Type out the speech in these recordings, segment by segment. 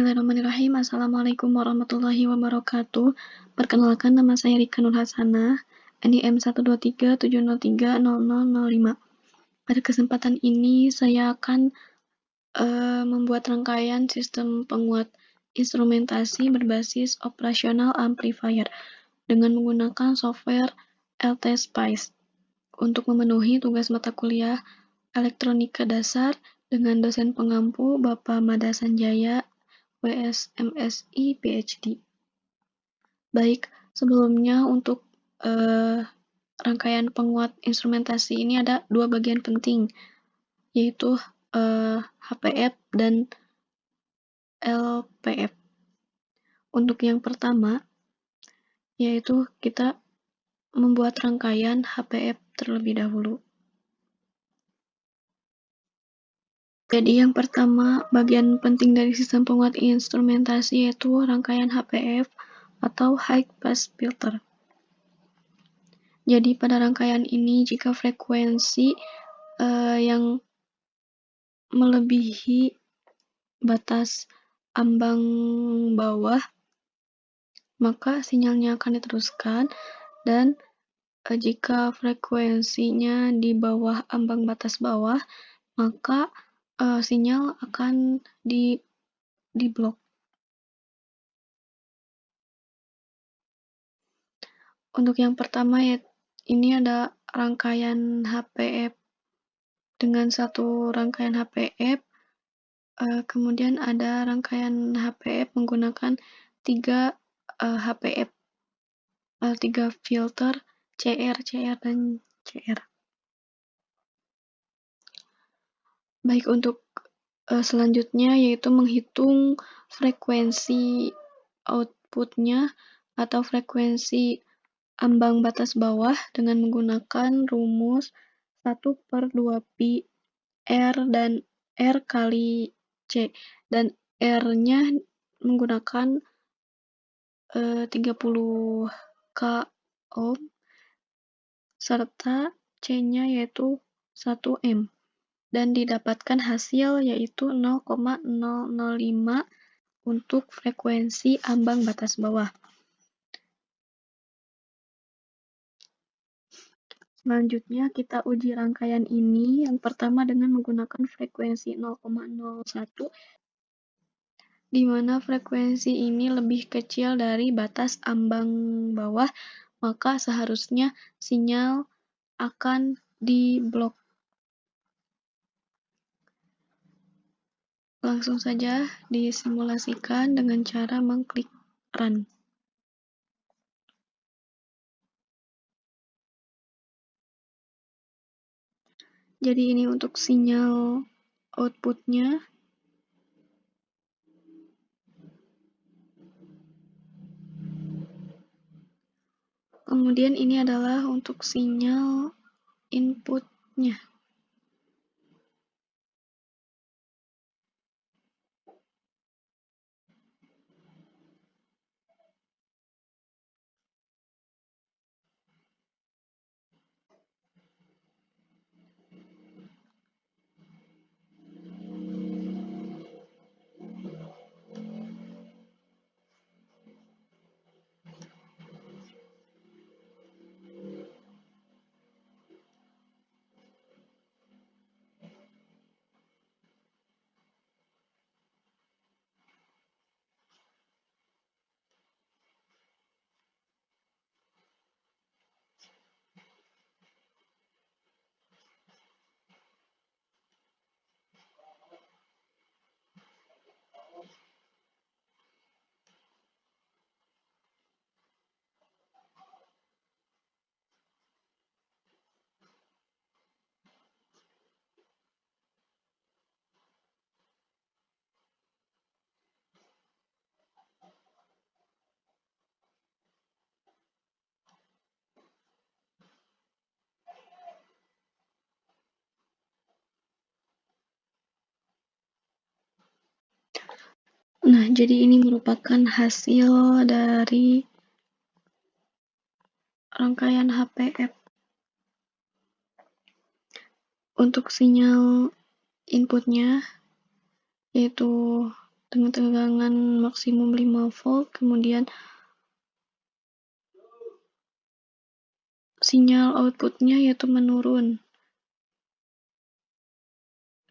Bismillahirrahmanirrahim. Assalamualaikum warahmatullahi wabarakatuh. Perkenalkan, nama saya Rika Nur Hasanah, NIM 12370300005. Pada kesempatan ini saya akan membuat rangkaian sistem penguat instrumentasi berbasis operasional amplifier dengan menggunakan software LT-Spice untuk memenuhi tugas mata kuliah Elektronika Dasar dengan dosen pengampu Bapak Mada Sanjaya, WS MSI PhD. Baik, sebelumnya untuk rangkaian penguat instrumentasi ini ada dua bagian penting, yaitu HPF dan LPF. Untuk yang pertama, yaitu kita membuat rangkaian HPF terlebih dahulu. Jadi yang pertama, bagian penting dari sistem penguat instrumentasi yaitu rangkaian HPF atau High Pass Filter. Jadi pada rangkaian ini, jika frekuensi yang melebihi batas ambang bawah, maka sinyalnya akan diteruskan, dan jika frekuensinya di bawah ambang batas bawah, maka sinyal akan di-blok. Untuk yang pertama, ini ada rangkaian HPF dengan satu rangkaian HPF, kemudian ada rangkaian HPF menggunakan 3 HPF, 3 filter CR, dan CR. Baik, untuk selanjutnya yaitu menghitung frekuensi outputnya atau frekuensi ambang batas bawah dengan menggunakan rumus 1/2pi R dan R kali C, dan R-nya menggunakan 30 k ohm serta C-nya yaitu 1 m, dan didapatkan hasil yaitu 0,005 untuk frekuensi ambang batas bawah. Selanjutnya kita uji rangkaian ini yang pertama dengan menggunakan frekuensi 0,01, di mana frekuensi ini lebih kecil dari batas ambang bawah, maka seharusnya sinyal akan di-blok. Langsung saja disimulasikan dengan cara mengklik Run. Jadi ini untuk sinyal outputnya. Kemudian ini adalah untuk sinyal inputnya. Nah, jadi ini merupakan hasil dari rangkaian HPF. Untuk sinyal inputnya yaitu dengan tegangan maksimum 5 volt, kemudian sinyal outputnya yaitu menurun,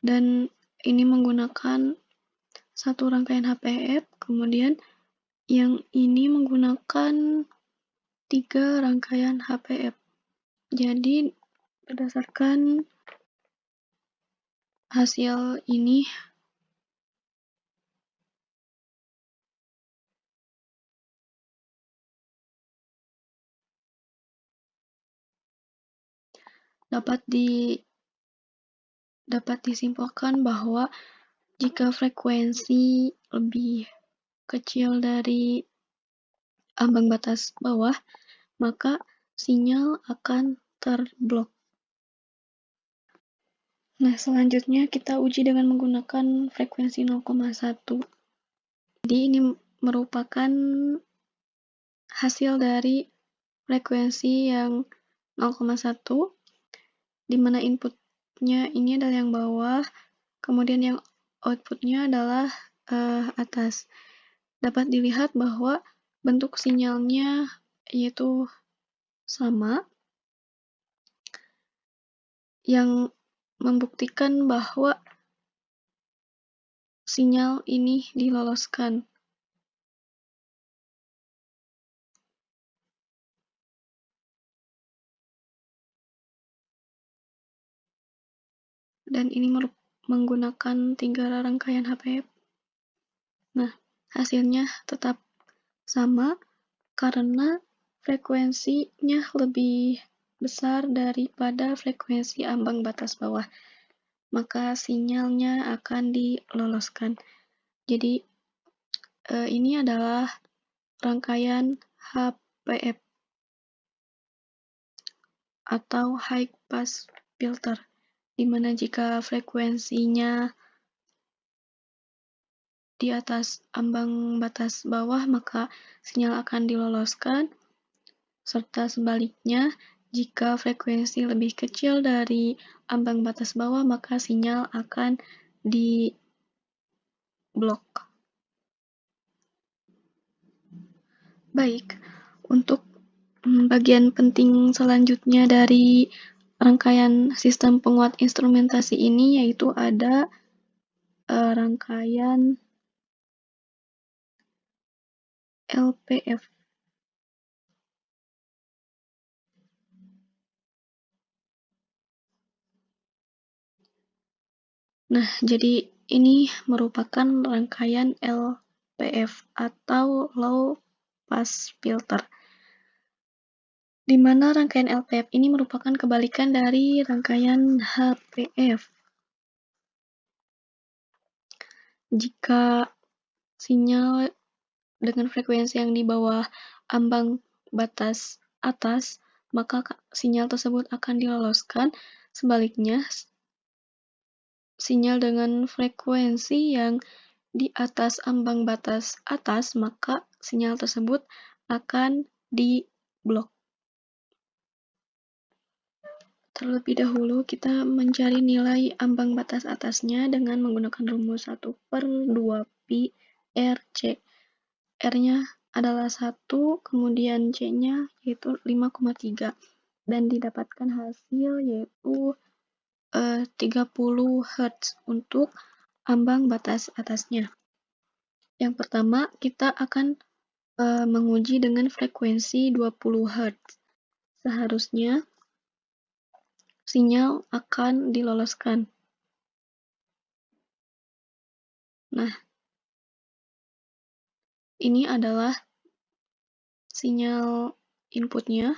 dan ini menggunakan satu rangkaian HPF, kemudian yang ini menggunakan 3 rangkaian HPF. Jadi berdasarkan hasil ini dapat disimpulkan bahwa jika frekuensi lebih kecil dari ambang batas bawah, maka sinyal akan terblok. Nah, selanjutnya kita uji dengan menggunakan frekuensi 0,1. Jadi ini merupakan hasil dari frekuensi yang 0,1, di mana inputnya ini adalah yang bawah, kemudian yang outputnya adalah atas. Dapat dilihat bahwa bentuk sinyalnya yaitu sama, yang membuktikan bahwa sinyal ini diloloskan. Dan ini menggunakan 3 rangkaian HPF. Nah, hasilnya tetap sama karena frekuensinya lebih besar daripada frekuensi ambang batas bawah, maka sinyalnya akan diloloskan. Jadi ini adalah rangkaian HPF atau high pass filter, di mana jika frekuensinya di atas ambang batas bawah maka sinyal akan diloloskan, serta sebaliknya jika frekuensi lebih kecil dari ambang batas bawah maka sinyal akan diblok. Baik, untuk bagian penting selanjutnya dari rangkaian sistem penguat instrumentasi ini yaitu ada rangkaian LPF. Nah, jadi ini merupakan rangkaian LPF atau low pass filter, di mana rangkaian LPF ini merupakan kebalikan dari rangkaian HPF. Jika sinyal dengan frekuensi yang di bawah ambang batas atas, maka sinyal tersebut akan diloloskan. Sebaliknya, sinyal dengan frekuensi yang di atas ambang batas atas, maka sinyal tersebut akan diblok. Terlebih dahulu kita mencari nilai ambang batas atasnya dengan menggunakan rumus 1/2pi RC. R-nya adalah 1, kemudian C-nya yaitu 5,3, dan didapatkan hasil yaitu 30 Hz untuk ambang batas atasnya. Yang pertama, kita akan menguji dengan frekuensi 20 Hz. Seharusnya sinyal akan diloloskan. Nah, ini adalah sinyal inputnya.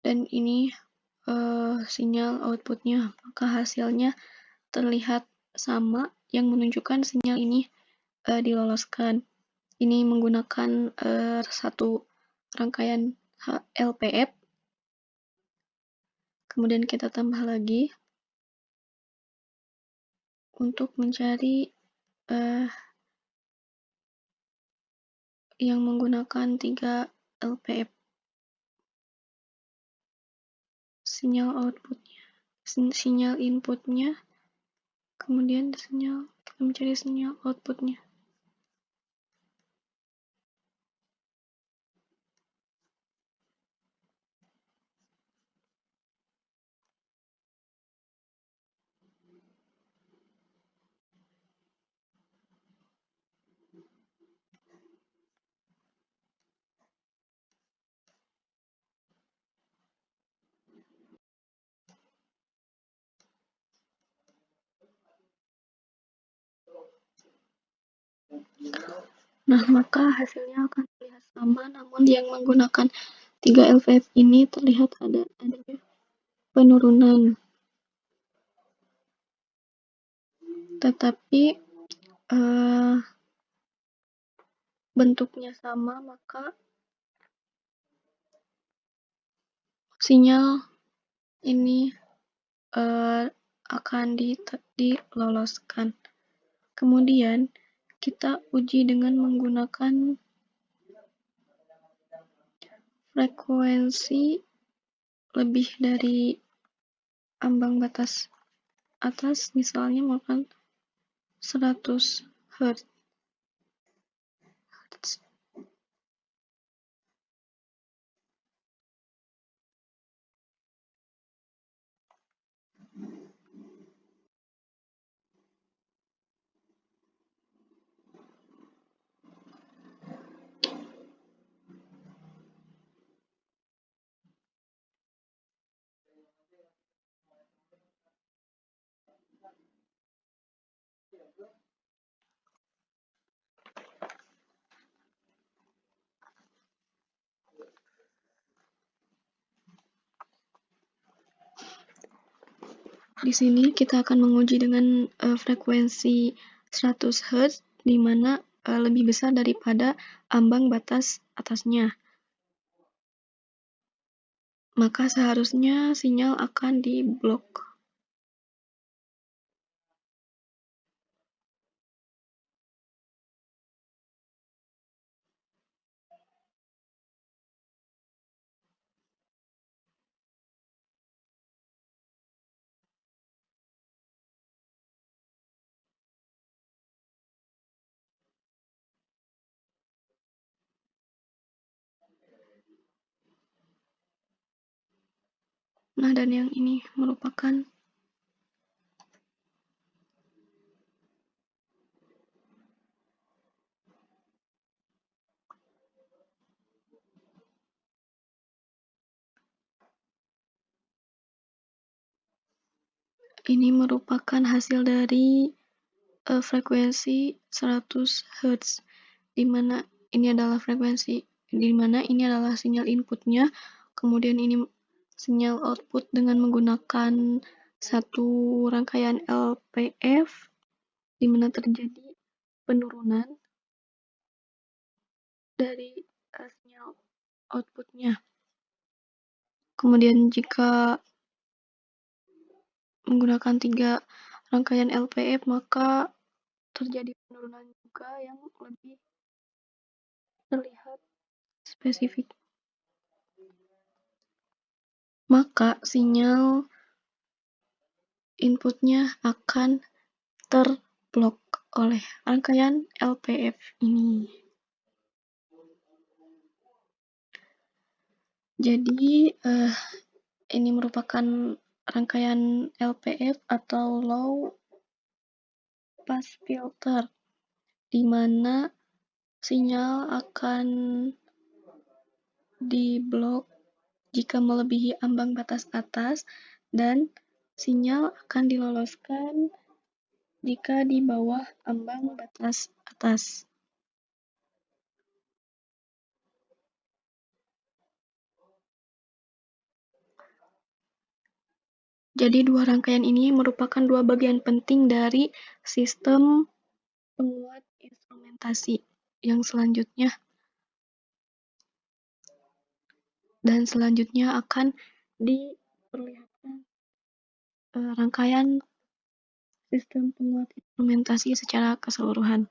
Dan ini sinyal outputnya, maka hasilnya terlihat sama, yang menunjukkan sinyal ini diloloskan. Ini menggunakan satu rangkaian LPF, kemudian kita tambah lagi untuk mencari yang menggunakan 3 LPF. sinyal outputnya, sinyal inputnya, kemudian kita mencari sinyal outputnya. Nah, maka hasilnya akan terlihat sama, namun yang menggunakan 3 LVF ini terlihat adanya penurunan. Tetapi bentuknya sama, maka sinyal ini akan diloloskan. Kemudian kita uji dengan menggunakan frekuensi lebih dari ambang batas atas, misalnya merupakan 100 Hz. Di sini kita akan menguji dengan frekuensi 100 Hz, di mana lebih besar daripada ambang batas atasnya. Maka seharusnya sinyal akan diblok. Nah, dan yang ini merupakan hasil dari frekuensi 100 Hz, di mana ini adalah sinyal inputnya, kemudian ini sinyal output dengan menggunakan satu rangkaian LPF, di mana terjadi penurunan dari sinyal outputnya. Kemudian jika menggunakan 3 rangkaian LPF, maka terjadi penurunan juga yang lebih terlihat spesifik. Maka sinyal inputnya akan terblok oleh rangkaian LPF ini. Jadi ini merupakan rangkaian LPF atau low pass filter, di mana sinyal akan diblok jika melebihi ambang batas atas, dan sinyal akan diloloskan jika di bawah ambang batas atas. Jadi dua rangkaian ini merupakan dua bagian penting dari sistem penguat instrumentasi yang selanjutnya akan diperlihatkan rangkaian sistem penguat instrumentasi secara keseluruhan.